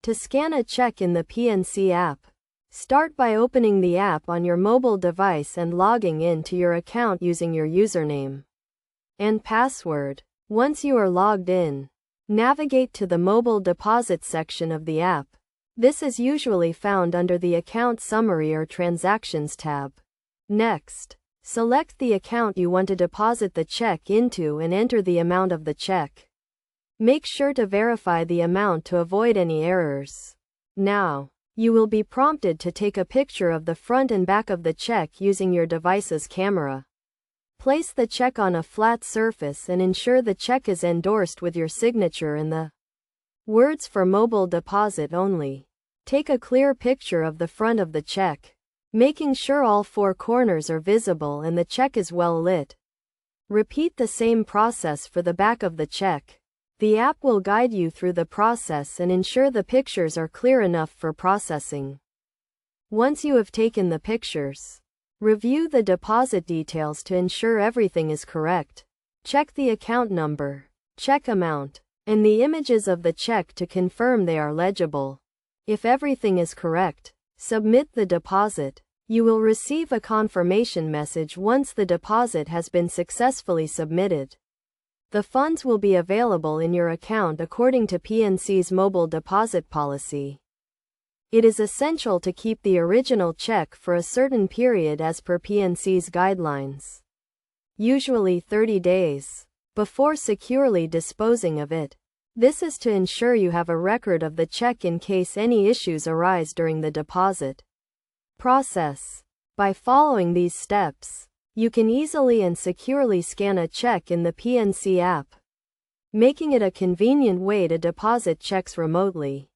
To scan a check in the PNC app, start by opening the app on your mobile device and logging in to your account using your username and password. Once you are logged in, navigate to the mobile deposit section of the app. This is usually found under the Account Summary or Transactions tab. Next, select the account you want to deposit the check into and enter the amount of the check. Make sure to verify the amount to avoid any errors. Now, you will be prompted to take a picture of the front and back of the check using your device's camera. Place the check on a flat surface and ensure the check is endorsed with your signature and the words "for mobile deposit only." Take a clear picture of the front of the check, making sure all four corners are visible and the check is well lit. Repeat the same process for the back of the check. The app will guide you through the process and ensure the pictures are clear enough for processing. Once you have taken the pictures, review the deposit details to ensure everything is correct. Check the account number, check amount, and the images of the check to confirm they are legible. If everything is correct, submit the deposit. You will receive a confirmation message once the deposit has been successfully submitted. The funds will be available in your account according to PNC's mobile deposit policy. It is essential to keep the original check for a certain period as per PNC's guidelines, usually 30 days, before securely disposing of it. This is to ensure you have a record of the check in case any issues arise during the deposit process. By following these steps, you can easily and securely scan a check in the PNC app, making it a convenient way to deposit checks remotely.